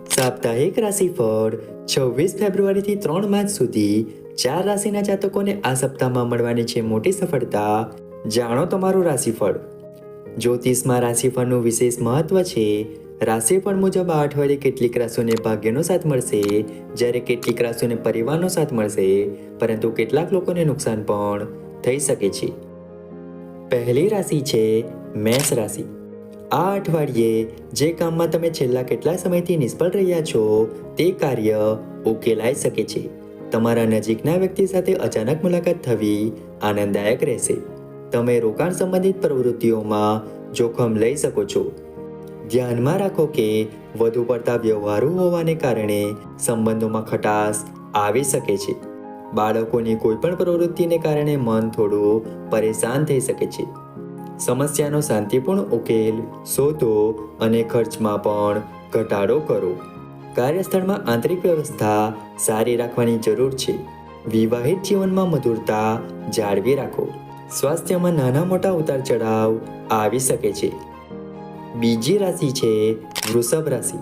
સાપ્તાહિક રાશિફળ 26 ફેબ્રુઆરીથી 3 માર્ચ સુધી 4 રાશિના જાતકોને આ સપ્તાહમાં મળવાની છે મોટી સફળતા. જાણો તમારું રાશિફળ. જ્યોતિષમાં રાશિફળનું વિશેષ મહત્વ છે. રાશિફળ મુજબ આ અઠવાડિયે કેટલીક રાશિઓને ભાગ્યનો સાથ મળશે, જ્યારે કેટલીક રાશિઓને પરિવારનો સાથ મળશે, પરંતુ કેટલાક લોકોને નુકસાન પણ થઈ શકે છે. પહેલી રાશિ છે મેષ રાશિ. આ અઠવાડિયે જે કામમાં તમે છેલ્લા કેટલા સમયથી નિષ્ફળ રહ્યા છો તે કાર્ય ઉકેલાઈ શકે છે. તમારા નજીકના વ્યક્તિ સાથે અચાનક મુલાકાત થવી આનંદદાયક રહેશે. તમે રોકાણ સંબંધિત પ્રવૃત્તિઓમાં જોખમ લઈ શકો છો. ધ્યાનમાં રાખો કે વધુ પડતા વ્યવહારો હોવાને કારણે સંબંધોમાં ખટાશ આવી શકે છે. બાળકોની કોઈ પણ પ્રવૃત્તિને કારણે મન થોડું પરેશાન થઈ શકે છે. સમસ્યાનો શાંતિપૂર્ણ ઉકેલ શોધો અને ખર્ચમાં પણ ઘટાડો કરો. કાર્યસ્થળમાં આંતરિક વ્યવસ્થા સારી રાખવાની જરૂર છે. વિવાહિત જીવનમાં મધુરતા જાળવી રાખો. સ્વાસ્થ્યમાં નાના મોટા ઉતાર ચઢાવ આવી શકે છે. બીજી રાશિ છે વૃષભ રાશિ.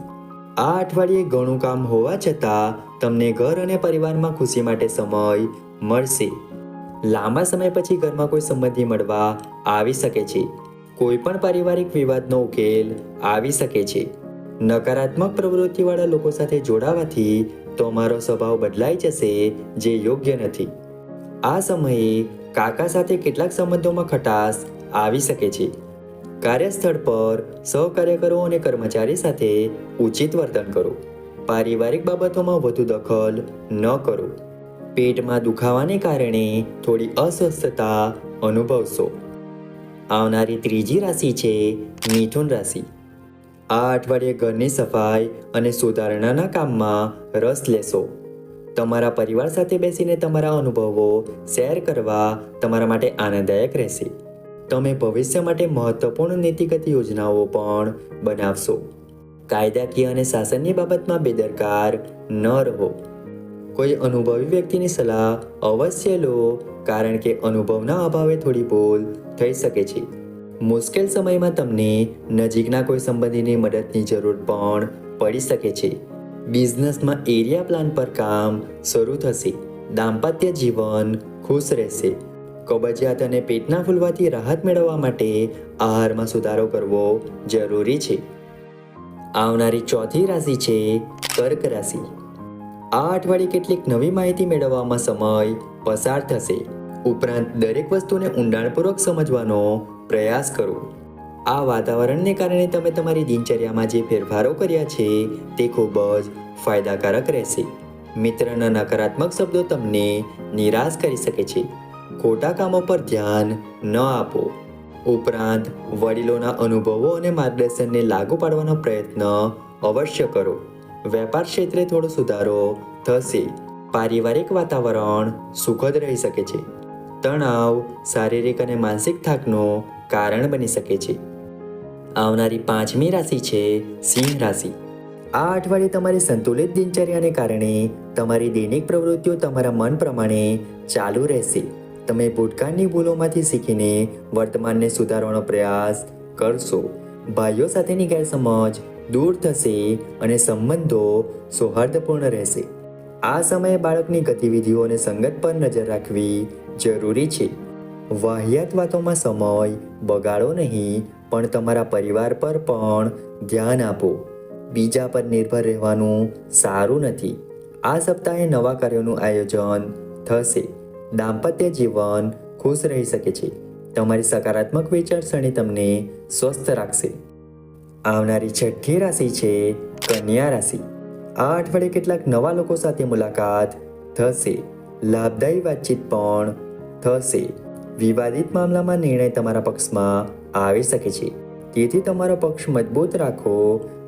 આ અઠવાડિયે ઘણું કામ હોવા છતાં તમને ઘર અને પરિવારમાં ખુશી માટે સમય મળશે. લાંબા સમય પછી ઘરમાં કોઈ સંબંધી મળવા આવી શકે છે. કોઈ પણ પારિવારિક વિવાદનો ઉકેલ આવી શકે છે. નકારાત્મક પ્રવૃત્તિવાળા લોકો સાથે જોડાવાથી તમારો સ્વભાવ બદલાઈ જશે, જે યોગ્ય નથી. આ સમયે કાકા સાથે કેટલાક સંબંધોમાં ખટાશ આવી શકે છે. કાર્યસ્થળ પર સહકાર્યકરો અને કર્મચારી સાથે ઉચિત વર્તન કરો. પારિવારિક બાબતોમાં વધુ દખલ ન કરો. પેટમાં દુખાવાને કારણે થોડી અસ્વસ્થતા અનુભવશો. આવનારી ત્રીજી રાશિ છે મિથુન રાશિ. આ અઠવાડિયે ઘરની સફાઈ અને સુધારણાના કામમાં રસ લેશો. તમારા પરિવાર સાથે બેસીને તમારા અનુભવો શેર કરવા તમારા માટે આનંદદાયક રહેશે. તમે ભવિષ્ય માટે મહત્વપૂર્ણ નીતિગત યોજનાઓ પણ બનાવશો. કાયદાકીય અને શાસનની બાબતમાં બેદરકાર ન રહો. કોઈ અનુભવી વ્યક્તિની સલાહ અવશ્ય લો, કારણ કે અનુભવના અભાવે થોડી ભૂલ થઈ શકે છે. મુશ્કેલ સમયમાં તમને નજીકના કોઈ સંબંધીની મદદની જરૂર પણ પડી શકે છે. બિઝનેસમાં એરિયા પ્લાન પર કામ શરૂ થશે. દાંપત્ય જીવન ખુશ રહેશે. કબજિયાત અને પેટના ફૂલવાથી રાહત મેળવવા માટે આહારમાં સુધારો કરવો જરૂરી છે. આવનારી ચોથી રાશિ છે કર્ક રાશિ. આ અઠવાડિયે કેટલીક નવી માહિતી મેળવવામાં સમય પસાર થશે. ઉપરાંત દરેક વસ્તુને ઊંડાણપૂર્વક સમજવાનો પ્રયાસ કરો. આ વાતાવરણને કારણે તમે તમારી દિનચર્યામાં જે ફેરફારો કર્યા છે તે ખૂબ જ ફાયદાકારક રહેશે. મિત્રના નકારાત્મક શબ્દો તમને નિરાશ કરી શકે છે. ખોટા કામો પર ધ્યાન ન આપો. ઉપરાંત વડીલોના અનુભવો અને માર્ગદર્શનને લાગુ પાડવાનો પ્રયત્ન અવશ્ય કરો. વેપાર ક્ષેત્રે થોડો સુધારો થશે. પારિવારિક વાતાવરણ સુખદ રહી શકે છે. તણાવ શારીરિક અને માનસિક થાકનું કારણ બની શકે છે. આવનારી પાંચમી રાશિ છે સિંહ રાશિ. આ અઠવાડિયે તમારી સંતુલિત દિનચર્યાને કારણે તમારી દૈનિક પ્રવૃત્તિઓ તમારા મન પ્રમાણે ચાલુ રહેશે. તમે ભૂતકાળની ભૂલોમાંથી શીખીને વર્તમાનને સુધારવાનો પ્રયાસ કરશો. ભાઈઓ સાથેની ગેરસમજ દૂર થશે અને સંબંધો સૌહાર્દપૂર્ણ રહેશે. આ સમયે બાળકની ગતિવિધિઓ અને સંગત પર નજર રાખવી જરૂરી છે. વાહિયાત વાતોમાં સમય બગાડો નહીં, પણ તમારા પરિવાર પર પણ ધ્યાન આપો. બીજા પર નિર્ભર રહેવાનું સારું નથી. આ સપ્તાહે નવા કાર્યોનું આયોજન થશે. દાંપત્ય જીવન ખુશ રહી શકે છે. તમારી સકારાત્મક વિચારસરણી તમને સ્વસ્થ રાખશે. આવનારી છઠ્ઠી રાશિ છે કન્યા રાશિ. આ અઠવાડિયે કેટલાક નવા લોકો સાથે મુલાકાત થશે. લાભદાયી વાતચીત પણ થશે. વિવાદિત મામલામાં નિર્ણય તમારા પક્ષમાં આવી શકે છે, તેથી તમારો પક્ષ મજબૂત રાખો.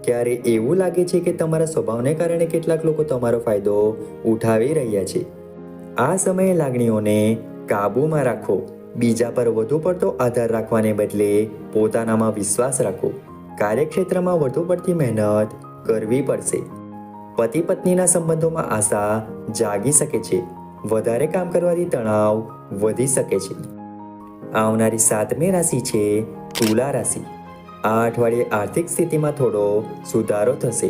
ક્યારે એવું લાગે છે કે તમારા સ્વભાવને કારણે કેટલાક લોકો તમારો ફાયદો ઉઠાવી રહ્યા છે. આ સમયે લાગણીઓને કાબૂમાં રાખો. બીજા પર વધુ પડતો આધાર રાખવાને બદલે પોતાનામાં વિશ્વાસ રાખો. કાર્યક્ષેત્રમાં વધુ પડતી મહેનત કરવી પડશે. પતિ પત્નીના સંબંધોમાં આશા જાગી શકે છે. વધારે કામ કરવાથી તણાવ વધી શકે છે. આવનારી સાતમી રાશિ છે તુલા રાશિ. આ અઠવાડિયે આર્થિક સ્થિતિમાં થોડો સુધારો થશે.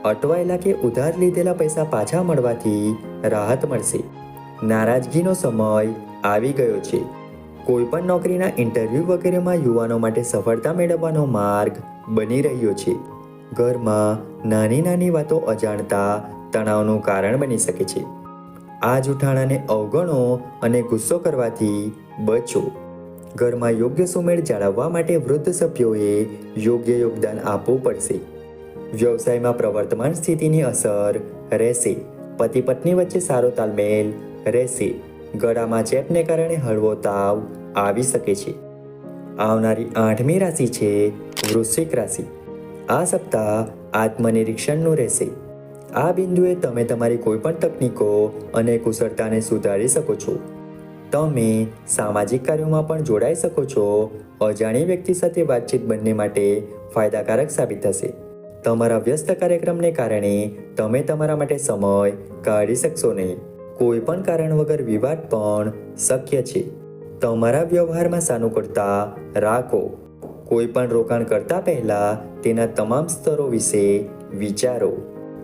અટવાયેલા કે ઉધાર લીધેલા પૈસા પાછા મળવાથી રાહત મળશે. નારાજગીનો સમય આવી ગયો છે. કોઈ પણ નોકરીના ઇન્ટરવ્યૂ વગેરેમાં યુવાનો માટે સફળતા મેળવવાનો માર્ગ બની રહ્યો છે. ઘરમાં નાની નાની વાતો અજાણતા તણાવનું કારણ બની શકે છે. આ જૂઠાણાને અવગણો અને ગુસ્સો કરવાથી બચો. ઘરમાં યોગ્ય સુમેળ જાળવવા માટે વૃદ્ધ સભ્યોએ યોગ્ય યોગદાન આપવું પડશે. વ્યવસાયમાં પ્રવર્તમાન સ્થિતિની અસર રહેશે. પતિ પત્ની વચ્ચે સારો તાલમેલ રહેશે. ગળામાં ચેપને કારણે હળવો તાવ આવી શકે છે. આવનારી 8મી રાશિ છે વૃશ્ચિક રાશિ. આ સપ્તાહ આત્મનિરીક્ષણનું રહેશે. આ બિંદુએ તમે તમારી કોઈપણ તકનીકો અને કુશળતાને સુધારી શકો છો. તમે સામાજિક કાર્યોમાં પણ જોડાઈ શકો છો. અજાણી વ્યક્તિ સાથે વાતચીત બંને માટે ફાયદાકારક સાબિત થશે. તમારા વ્યસ્ત કાર્યક્રમને કારણે તમે તમારા માટે સમય કાઢી શકશો નહીં. કોઈ પણ કારણ વગર વિવાદ પણ શક્ય છે. તમારા વ્યવહારમાં સાનુકૂળતા રાખો. કોઈ પણ રોકાણ કરતા પહેલા તેના તમામ સ્તરો વિશે વિચારો.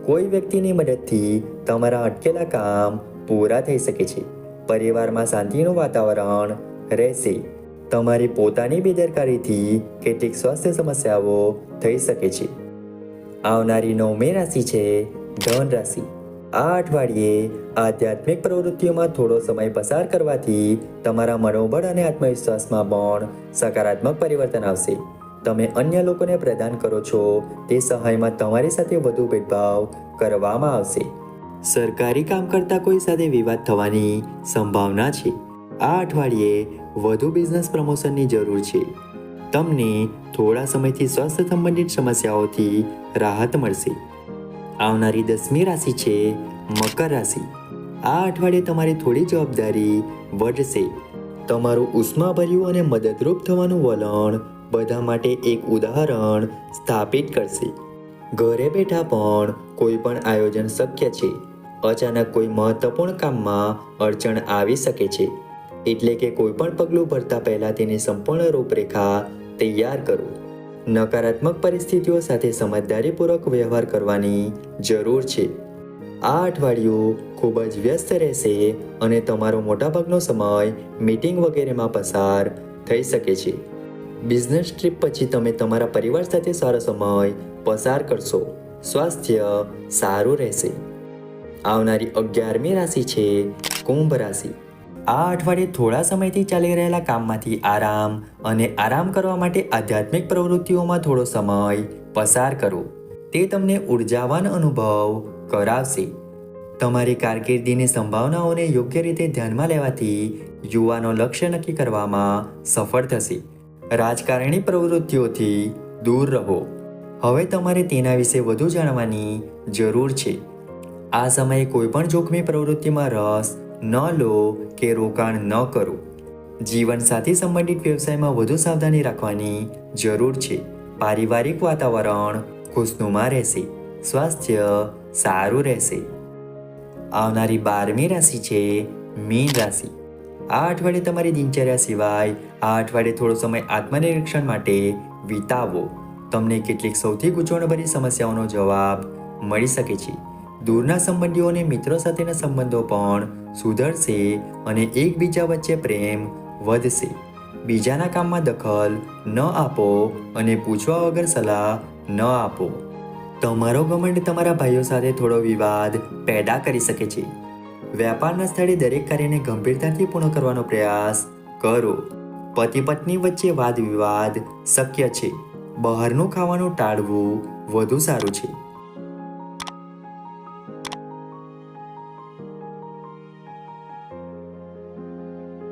કોઈ વ્યક્તિની મદદથી તમારા અટકેલા કામ પૂરા થઈ શકે છે. પરિવારમાં શાંતિનું વાતાવરણ રહેશે. તમારી પોતાની બેદરકારીથી કેટલીક સ્વાસ્થ્ય સમસ્યાઓ થઈ શકે છે. આવનારી 9મી રાશિ છે ધન રાશિ. આ અઠવાડિયે આધ્યાત્મિક પ્રવૃત્તિઓમાં થોડો સમય પસાર કરવાથી તમારા મનોબળ અને આત્મવિશ્વાસમાં પણ સકારાત્મક પરિવર્તન આવશે. તમે અન્ય લોકોને પ્રદાન કરો છો તે સહાયમાં તમારી સાથે વધુ ભેદભાવ કરવામાં આવશે. સરકારી કામ કરતા કોઈ સાથે વિવાદ થવાની સંભાવના છે. આ અઠવાડિયે વધુ બિઝનેસ પ્રમોશનની જરૂર છે. તમને થોડા સમયથી સ્વાસ્થ્ય સંબંધિત સમસ્યાઓથી રાહત મળશે. આવનારી 10મી રાશિ છે મકર રાશિ. આ અઠવાડિયે તમારી થોડી જવાબદારી વધશે. તમારું ઉષ્માભર્યું અને મદદરૂપ થવાનું વલણ બધા માટે એક ઉદાહરણ સ્થાપિત કરશે. ઘરે બેઠા પણ કોઈ પણ આયોજન શક્ય છે. અચાનક કોઈ મહત્વપૂર્ણ કામમાં અડચણ આવી શકે છે. એટલે કે કોઈ પણ પગલું ભરતા પહેલા તેની સંપૂર્ણ રૂપરેખા તૈયાર કરો. નકારાત્મક પરિસ્થિતિઓ સાથે સમજદારીપૂર્વક વ્યવહાર કરવાની જરૂર છે. આ અઠવાડિયું ખૂબ જ વ્યસ્ત રહેશે અને તમારો મોટાભાગનો સમય મીટિંગ વગેરેમાં પસાર થઈ શકે છે. બિઝનેસ ટ્રીપ પછી તમે તમારા પરિવાર સાથે સારો સમય પસાર કરશો. સ્વાસ્થ્ય સારું રહેશે. આવનારી 11મી રાશિ છે કુંભ રાશિ. આ અઠવાડિયે થોડા સમયથી ચાલી રહેલા કામમાંથી આરામ કરવા માટે આધ્યાત્મિક પ્રવૃત્તિઓમાં થોડો સમય પસાર કરો. તે તમને ઉર્જાવાન અનુભવ કરાવશે. તમારી કારકિર્દીની સંભાવનાઓને યોગ્ય રીતે ધ્યાનમાં લેવાથી યુવાનો લક્ષ્ય નક્કી કરવામાં સફળ થશે. રાજકારણી પ્રવૃત્તિઓથી દૂર રહો. હવે તમારે તેના વિશે વધુ જાણવાની જરૂર છે. આ સમયે કોઈપણ જોખમી પ્રવૃત્તિમાં રસ ન લો કે રોકાણ ન કરો. જીવનસાથી સંબંધિત વ્યવસાયમાં વધુ સાવધાની રાખવાની જરૂર છે. પારિવારિક વાતાવરણ ખુશનુમા રહેશે. સ્વાસ્થ્ય સારું રહેશે. આવનારી 12મી રાશિ છે મીન રાશિ. આ અઠવાડિયે તમારી દિનચર્યા સિવાય આ અઠવાડિયે થોડો સમય આત્મનિરીક્ષણ માટે વિતાવો. તમને કેટલીક સૌથી ગૂંચવણભરી સમસ્યાઓનો જવાબ મળી શકે છે. દૂરના સંબંધીઓ અને મિત્રો સાથેના સંબંધો પણ સુધરશે અને એકબીજા વચ્ચે પ્રેમ વધશે. બીજાના કામમાં દખલ ન આપો અને પૂછવા વગર સલાહ ન આપો. તમારો ઘમંડ તમારા ભાઈઓ સાથે થોડો વિવાદ પેદા કરી શકે છે. વ્યાપારના સ્થળે દરેક કાર્યને ગંભીરતાથી પૂર્ણ કરવાનો પ્રયાસ કરો. પતિ પત્ની વચ્ચે વાદ વિવાદ શક્ય છે. બહારનું ખાવાનું ટાળવું વધુ સારું છે.